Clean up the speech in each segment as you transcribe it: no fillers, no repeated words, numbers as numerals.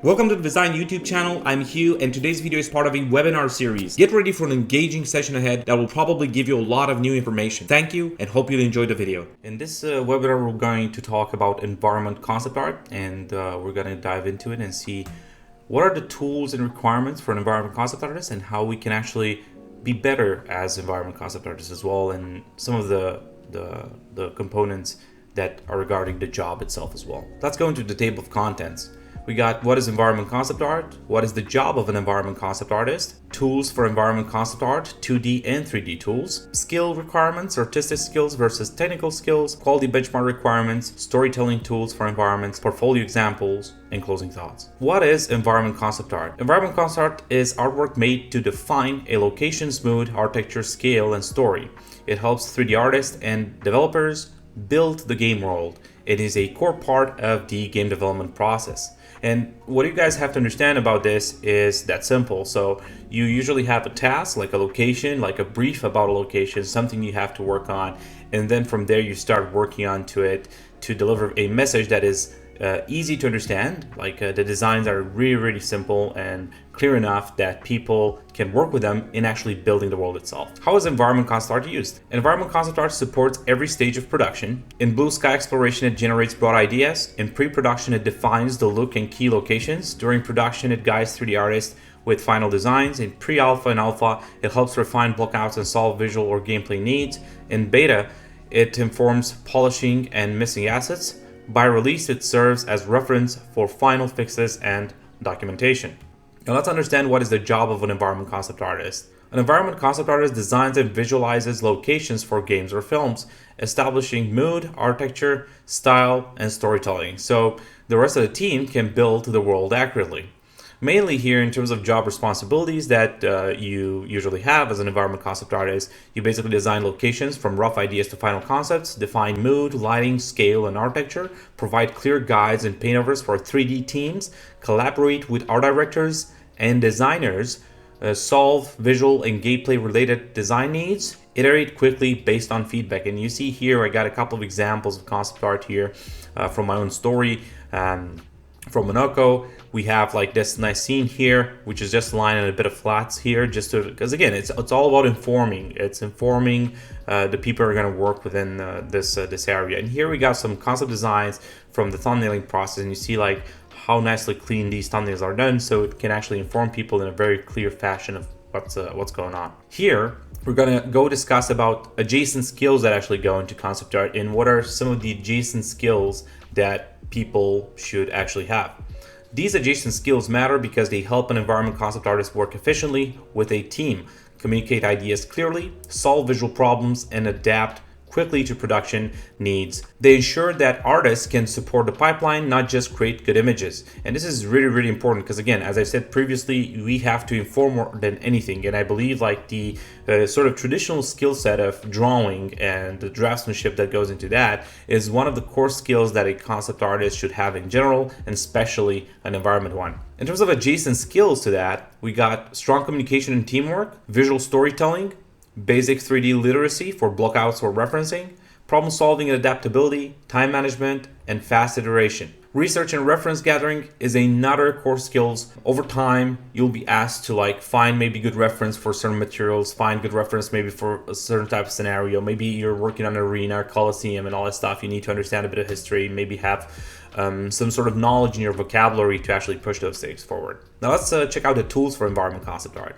Welcome to the Visign YouTube channel. I'm Hugh, and today's video is part of a webinar series. Get ready for an engaging session ahead that will probably give you a lot of new information. Thank you, and hope you'll enjoy the video. In this webinar, we're going to talk about environment concept art, and we're going to dive into it and see what are the tools and requirements for an environment concept artist and how we can actually be better as environment concept artists as well, and some of the components that are regarding the job itself as well. Let's go into the table of contents. We got what is environment concept art, what is the job of an environment concept artist, tools for environment concept art, 2D and 3D tools, skill requirements, artistic skills versus technical skills, quality benchmark requirements, storytelling tools for environments, portfolio examples, and closing thoughts. What is environment concept art? Environment concept art is artwork made to define a location's mood, architecture, scale, and story. It helps 3D artists and developers build the game world. It is a core part of the game development process. And what you guys have to understand about this is that simple. So you usually have a task, like a location, like a brief about a location, something you have to work on. And then from there, you start working onto it to deliver a message that is easy to understand. Like the designs are really simple and clear enough that people can work with them in actually building the world itself. How is environment concept art used? Environment concept art supports every stage of production. In blue sky exploration, it generates broad ideas. In pre-production, it defines the look and key locations. During production, it guides 3D artists with final designs. In pre-alpha and alpha, it helps refine blockouts and solve visual or gameplay needs. In beta, it informs polishing and missing assets. By release, it serves as reference for final fixes and documentation. Now let's understand what is the job of an environment concept artist. An environment concept artist designs and visualizes locations for games or films, establishing mood, architecture, style, and storytelling, so the rest of the team can build the world accurately. Mainly here in terms of job responsibilities that you usually have as an environment concept artist, you basically design locations from rough ideas to final concepts, define mood, lighting, scale, and architecture, provide clear guides and paintovers for 3D teams, collaborate with art directors and designers, solve visual and gameplay related design needs, iterate quickly based on feedback. And you see here, I got a couple of examples of concept art here from my own story. From Monaco, we have like this nice scene here, which is just a line and a bit of flats here, just to, because again, it's all about informing. It's informing the people who are going to work within this area. And here we got some concept designs from the thumbnailing process, and you see like how nicely clean these thumbnails are done, so it can actually inform people in a very clear fashion of what's going on. Here, we're going to go discuss about adjacent skills that actually go into concept art and what are some of the adjacent skills that people should actually have. These adjacent skills matter because they help an environment concept artist work efficiently with a team, communicate ideas clearly, solve visual problems, and adapt quickly to production needs. They ensure that artists can support the pipeline, not just create good images. And this is really important because, again, as I said previously, we have to inform more than anything. And I believe like the sort of traditional skill set of drawing and the draftsmanship that goes into that is one of the core skills that a concept artist should have in general, and especially an environment one. In terms of adjacent skills to that, we got strong communication and teamwork, visual storytelling, basic 3D literacy for blockouts or referencing, problem solving and adaptability, time management, and fast iteration. Research and reference gathering is another core skills. Over time, you'll be asked to like find maybe good reference for certain materials, find good reference maybe for a certain type of scenario. Maybe you're working on an arena, coliseum, and all that stuff. You need to understand a bit of history, maybe have some sort of knowledge in your vocabulary to actually push those things forward. Now let's check out the tools for environment concept art.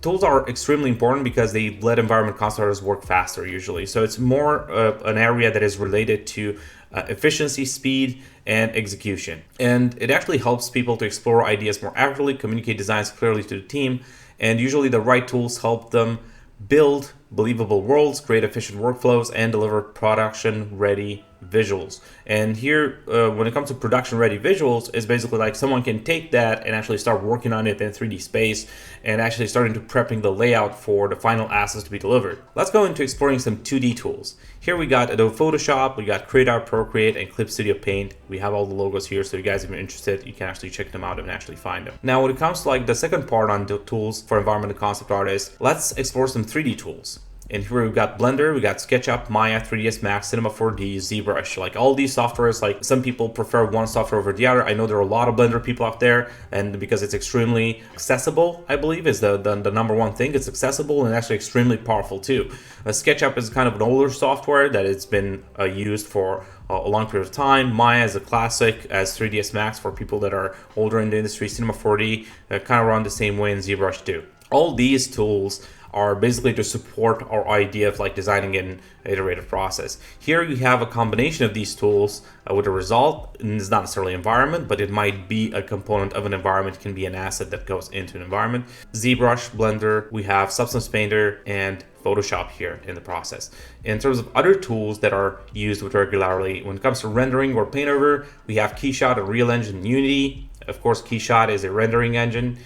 Tools are extremely important because they let environment concept artists work faster usually. So it's more an area that is related to efficiency, speed, and execution. And it actually helps people to explore ideas more accurately, communicate designs clearly to the team, and usually the right tools help them build believable worlds, create efficient workflows, and deliver production-ready visuals. And here, when it comes to production-ready visuals, it's basically like someone can take that and actually start working on it in 3D space and actually starting to prepping the layout for the final assets to be delivered. Let's go into exploring some 2D tools. Here we got Adobe Photoshop, we got Create, Procreate, and Clip Studio Paint. We have all the logos here, so you guys, if you're interested, you can actually check them out and actually find them. Now, when it comes to like the second part on the tools for environmental concept artists, let's explore some 3D tools. And here we've got Blender, we got SketchUp, Maya, 3ds Max, Cinema 4D, ZBrush. Like all these softwares, like some people prefer one software over the other. I know there are a lot of Blender people out there, and because it's extremely accessible, I believe is the number one thing. It's accessible and actually extremely powerful too. SketchUp is kind of an older software that it's been used for a long period of time. Maya is a classic, as 3ds Max for people that are older in the industry. Cinema 4D kind of run the same way, and ZBrush too. All these tools are basically to support our idea of like designing an iterative process. Here you have a combination of these tools with a result, and it's not necessarily environment, but it might be a component of an environment. It can be an asset that goes into an environment. ZBrush, Blender, we have Substance Painter, and Photoshop here in the process. In terms of other tools that are used with regularly, when it comes to rendering or paint over, we have Keyshot, Unreal Engine, and Unity. Of course, Keyshot is a rendering engine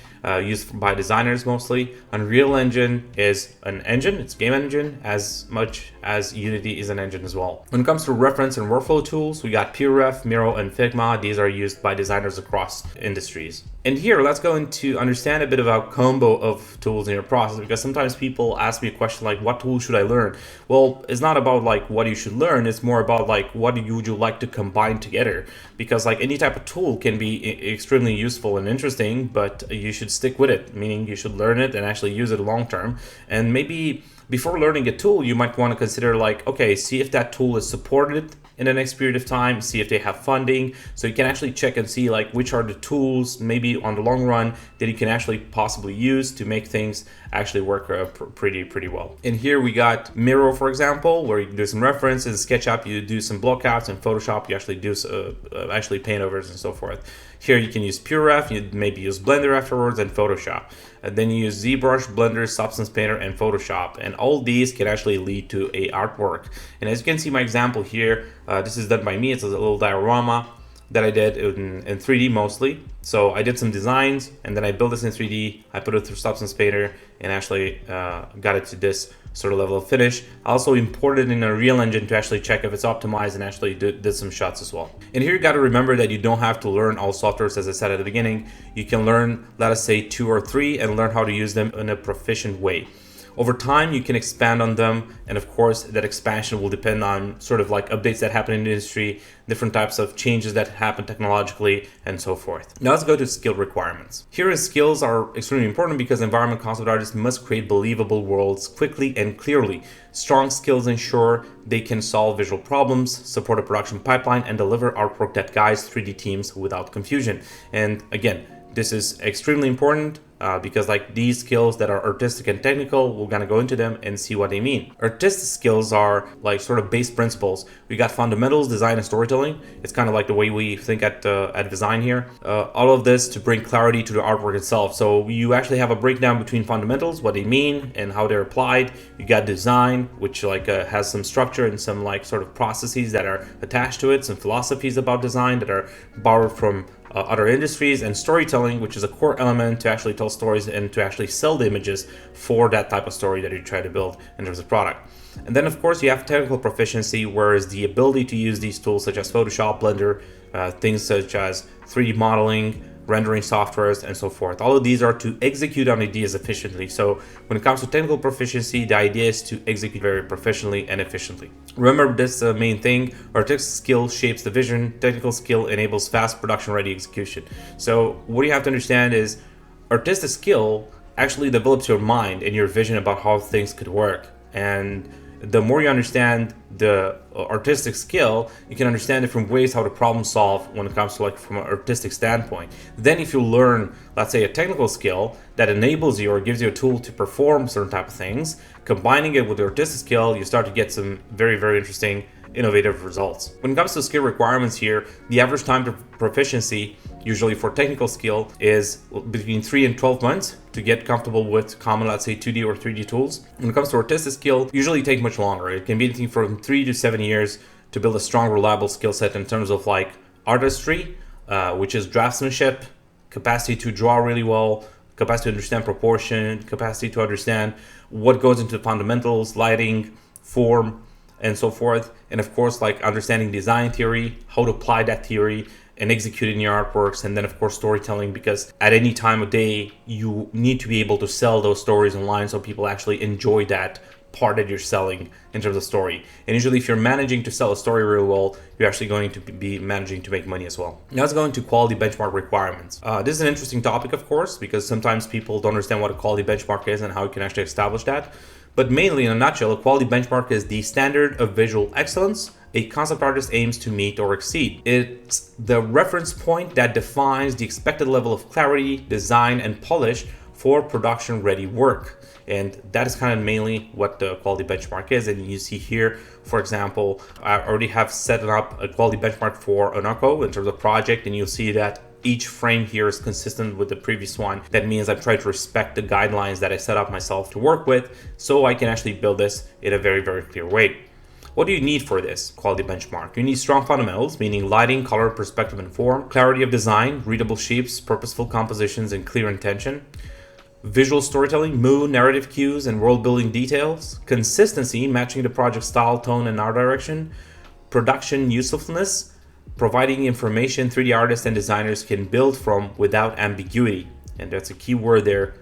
used by designers mostly. Unreal Engine is an engine, it's a game engine, as much as Unity is an engine as well. When it comes to reference and workflow tools, we got PureRef, Miro, and Figma. These are used by designers across industries. And here, let's go into understand a bit about combo of tools in your process, because sometimes people ask me a question like, what tool should I learn? Well, it's not about like what you should learn, it's more about like what would you like to combine together, because like any type of tool can be extremely useful and interesting, but you should stick with it, meaning you should learn it and actually use it long term. And maybe before learning a tool, you might want to consider like, okay, see if that tool is supported in the next period of time, see if they have funding, so you can actually check and see like which are the tools maybe on the long run that you can actually possibly use to make things actually work pretty well. And here we got Miro, for example, where you do some reference. In SketchUp you do some blockouts, in Photoshop you actually do actually paint overs and so forth. Here you can use PureRef, you maybe use Blender afterwards, and Photoshop. And then you use ZBrush, Blender, Substance Painter, and Photoshop. And all these can actually lead to a artwork. And as you can see my example here, this is done by me. It's a little diorama that I did in 3D mostly. So I did some designs, and then I built this in 3D. I put it through Substance Painter and actually got it to this sort of level of finish. I also imported in a Unreal Engine to actually check if it's optimized, and actually did some shots as well. And here you got to remember that you don't have to learn all softwares, as I said at the beginning. You can learn, let us say, 2 or 3 and learn how to use them in a proficient way. Over time, you can expand on them, and of course, that expansion will depend on sort of like updates that happen in the industry, different types of changes that happen technologically, and so forth. Now let's go to skill requirements. Here, skills are extremely important because environment concept artists must create believable worlds quickly and clearly. Strong skills ensure they can solve visual problems, support a production pipeline, and deliver artwork that guides 3D teams without confusion. And again, this is extremely important because like these skills that are artistic and technical, we're gonna go into them and see what they mean. Artistic skills are like sort of base principles. We got fundamentals, design, and storytelling. It's kind of like the way we think at Visign here. All of this to bring clarity to the artwork itself. So you actually have a breakdown between fundamentals, what they mean and how they're applied. You got design, which like has some structure and some like sort of processes that are attached to it, some philosophies about design that are borrowed from other industries, and storytelling, which is a core element to actually tell stories and to actually sell the images for that type of story that you try to build in terms of product. And then of course you have technical proficiency, whereas the ability to use these tools such as Photoshop, Blender, things such as 3D modeling, rendering softwares, and so forth. All of these are to execute on ideas efficiently. So when it comes to technical proficiency, the idea is to execute very proficiently and efficiently. Remember this main thing: artistic skill shapes the vision, technical skill enables fast production-ready execution. So what you have to understand is artistic skill actually develops your mind and your vision about how things could work. And the more you understand the artistic skill, you can understand different ways how to problem solve when it comes to like from an artistic standpoint. Then if you learn, let's say, a technical skill that enables you or gives you a tool to perform certain type of things, combining it with the artistic skill, you start to get some very, very interesting innovative results. When it comes to skill requirements here, the average time to proficiency usually for technical skill is between 3 and 12 months to get comfortable with common, let's say, 2D or 3D tools. When it comes to artistic skill, usually take much longer. It can be anything from 3 to 7 years to build a strong, reliable skill set in terms of like artistry, which is draftsmanship, capacity to draw really well, capacity to understand proportion, capacity to understand what goes into fundamentals, lighting, form, and so forth. And of course, like understanding design theory, how to apply that theory and execute in your artworks. And then of course, storytelling, because at any time of day, you need to be able to sell those stories online so people actually enjoy that part that you're selling in terms of story. And usually if you're managing to sell a story real well, you're actually going to be managing to make money as well. Now let's go into quality benchmark requirements. This is an interesting topic, of course, because sometimes people don't understand what a quality benchmark is and how you can actually establish that. But mainly, in a nutshell, a quality benchmark is the standard of visual excellence a concept artist aims to meet or exceed. It's the reference point that defines the expected level of clarity, design, and polish for production-ready work. And that is kind of mainly what the quality benchmark is. And you see here, for example, I already have set up a quality benchmark for an Unoko in terms of project, and you'll see that each frame here is consistent with the previous one. That means I'm trying to respect the guidelines that I set up myself to work with, so I can actually build this in a very, very clear way. What do you need for this quality benchmark? You need strong fundamentals, meaning lighting, color, perspective, and form, clarity of design, readable shapes, purposeful compositions, and clear intention, visual storytelling, mood, narrative cues, and world-building details, consistency, matching the project style, tone, and art direction, production usefulness, providing information 3D artists and designers can build from without ambiguity. And that's a key word there,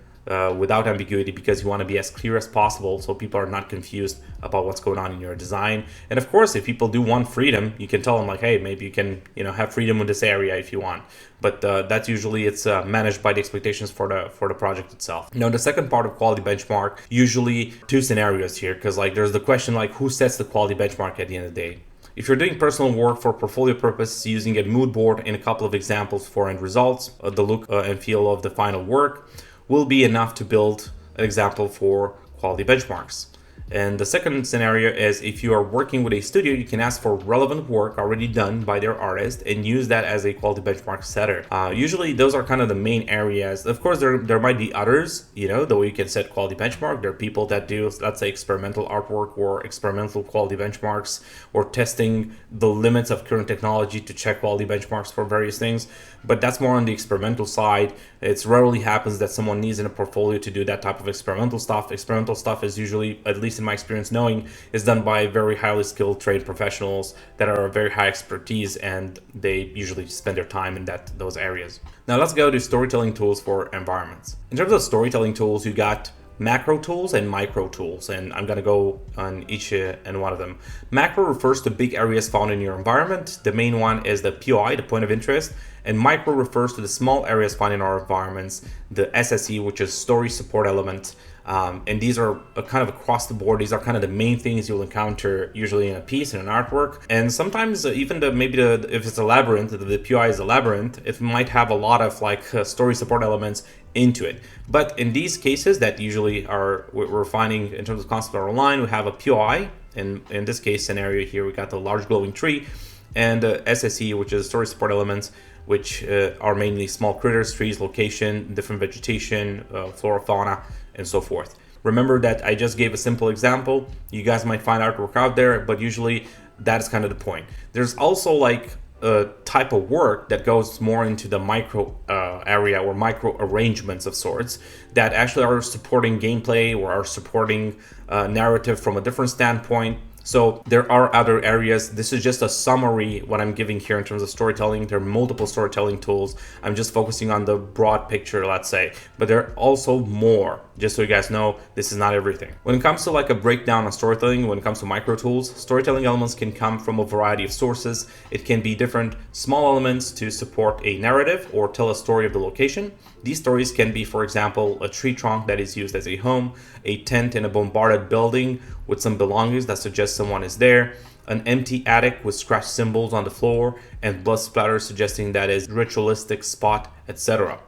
without ambiguity, because you want to be as clear as possible so people are not confused about what's going on in your design. And of course, if people do want freedom, you can tell them like, hey, maybe you can have freedom in this area if you want. But that's usually it's managed by the expectations for the project itself. Now, the second part of quality benchmark, usually two scenarios here, because like there's the question like who sets the quality benchmark at the end of the day. If you're doing personal work for portfolio purposes using a mood board and a couple of examples for end results, the look and feel of the final work will be enough to build an example for quality benchmarks. And the second scenario is if you are working with a studio, you can ask for relevant work already done by their artist and use that as a quality benchmark setter. Usually those are kind of the main areas. Of course, there might be others, the way you can set quality benchmark. There are people that do, let's say, experimental artwork or experimental quality benchmarks, or testing the limits of current technology to check quality benchmarks for various things. But that's more on the experimental side. It rarely happens that someone needs in a portfolio to do that type of experimental stuff. Experimental stuff is usually, at least in my experience knowing, is done by very highly skilled trained professionals that are very high expertise, and they usually spend their time in those areas. Now let's go to storytelling tools for environments. In terms of storytelling tools, you got macro tools and micro tools, and I'm going to go on each and one of them. Macro refers to big areas found in your environment. The main one is the POI, the point of interest, and micro refers to the small areas found in our environments, the SSE, which is story support element. And these are kind of across the board. These are kind of the main things you'll encounter usually in a piece, in an artwork. And sometimes even if it's a labyrinth, the POI is a labyrinth, it might have a lot of story support elements into it. But in these cases that usually we're finding in terms of concept art online, we have a POI. And in this case scenario here, we got the large glowing tree, and SSE, which is story support elements, which are mainly small critters, trees, location, different vegetation, flora, fauna, and so forth. Remember that I just gave a simple example. You guys might find artwork out there, but usually that is kind of the point. There's also a type of work that goes more into the micro area or micro arrangements of sorts that actually are supporting gameplay or are supporting narrative from a different standpoint. So there are other areas. This is just a summary what I'm giving here in terms of storytelling. There are multiple storytelling tools. I'm just focusing on the broad picture, let's say, but there are also more, just so you guys know, this is not everything. When it comes to a breakdown of storytelling, when it comes to micro tools, storytelling elements can come from a variety of sources. It can be different small elements to support a narrative or tell a story of the location. These stories can be, for example, a tree trunk that is used as a home, a tent in a bombarded building with some belongings that suggest someone is there, an empty attic with scratched symbols on the floor and blood splatter suggesting that is ritualistic spot, etc.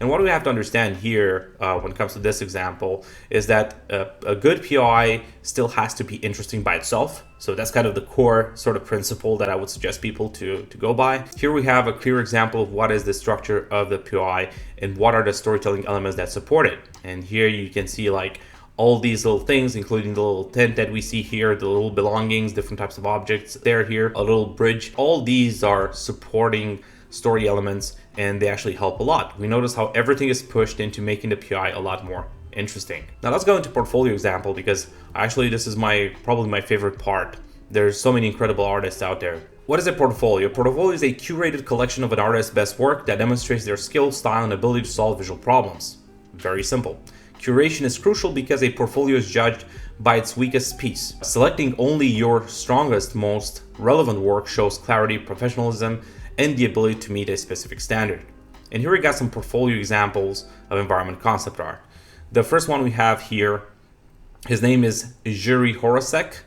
And what we have to understand here when it comes to this example is that a good POI still has to be interesting by itself. So that's kind of the core sort of principle that I would suggest people to go by. Here we have a clear example of what is the structure of the POI and what are the storytelling elements that support it. And here you can see all these little things, including the little tent that we see here, the little belongings, different types of objects there, here, a little bridge. All these are supporting story elements, and they actually help a lot. We notice how everything is pushed into making the POI a lot more interesting. Now let's go into portfolio example, because actually this is probably my favorite part. There's so many incredible artists out there. What is a portfolio? A portfolio is a curated collection of an artist's best work that demonstrates their skill, style, and ability to solve visual problems. Very simple. Curation is crucial because a portfolio is judged by its weakest piece. Selecting only your strongest, most relevant work shows clarity, professionalism, and the ability to meet a specific standard. And here we got some portfolio examples of environment concept art. The first one we have here, his name is Jiri Horacek.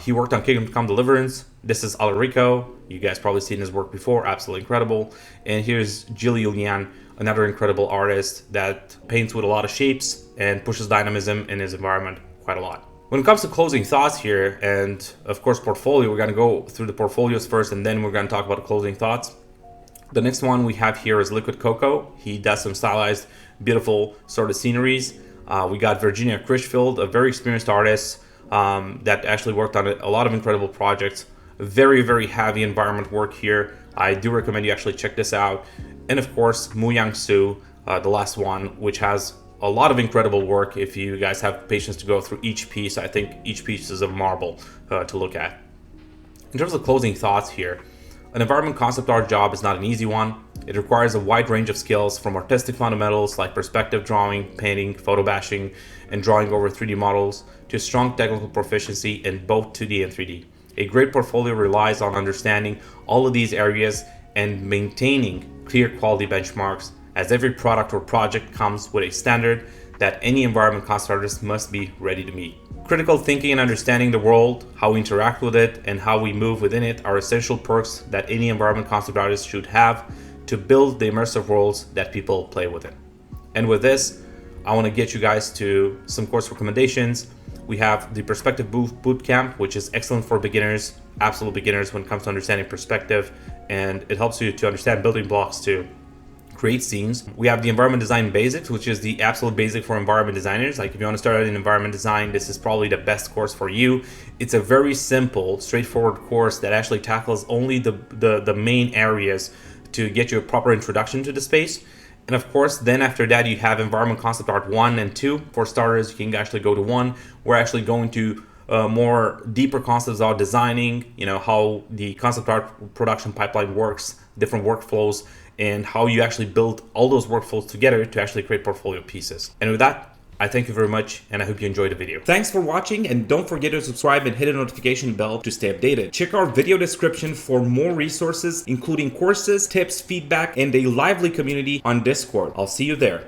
He worked on Kingdom Come Deliverance. This is Alarico. You guys probably seen his work before, absolutely incredible. And here's Jili Lian, another incredible artist that paints with a lot of shapes and pushes dynamism in his environment quite a lot. When it comes to closing thoughts here, and of course portfolio, we're gonna go through the portfolios first and then we're gonna talk about closing thoughts. The next one we have here is Liquid Coco. He does some stylized, beautiful sort of sceneries. We got Virginia Critchfield, a very experienced artist that actually worked on a lot of incredible projects. Very, very heavy environment work here. I do recommend you actually check this out. And of course, Mu Yang Su, the last one, which has a lot of incredible work. If you guys have patience to go through each piece, I think each piece is a marvel to look at. In terms of closing thoughts here, an environment concept art job is not an easy one. It requires a wide range of skills from artistic fundamentals like perspective drawing, painting, photo bashing, and drawing over 3D models to strong technical proficiency in both 2D and 3D. A great portfolio relies on understanding all of these areas and maintaining clear quality benchmarks, as every product or project comes with a standard that any environment concept artist must be ready to meet. Critical thinking and understanding the world, how we interact with it, and how we move within it are essential perks that any environment concept artist should have to build the immersive worlds that people play within. And with this, I want to get you guys to some course recommendations. We have the Perspective Bootcamp, which is excellent for beginners, absolute beginners when it comes to understanding perspective, and it helps you to understand building blocks to create scenes. We have the Environment Design Basics, which is the absolute basic for environment designers. Like if you want to start out in environment design, this is probably the best course for you. It's a very simple, straightforward course that actually tackles only the main areas to get you a proper introduction to the space. And of course, then after that, you have Environment Concept Art 1 and 2. For starters, you can actually go to 1. We're actually going to more deeper concepts about designing, how the concept art production pipeline works, different workflows, and how you actually build all those workflows together to actually create portfolio pieces. And with that, I thank you very much, and I hope you enjoyed the video. Thanks for watching, and don't forget to subscribe and hit the notification bell to stay updated. Check our video description for more resources, including courses, tips, feedback, and a lively community on Discord. I'll see you there.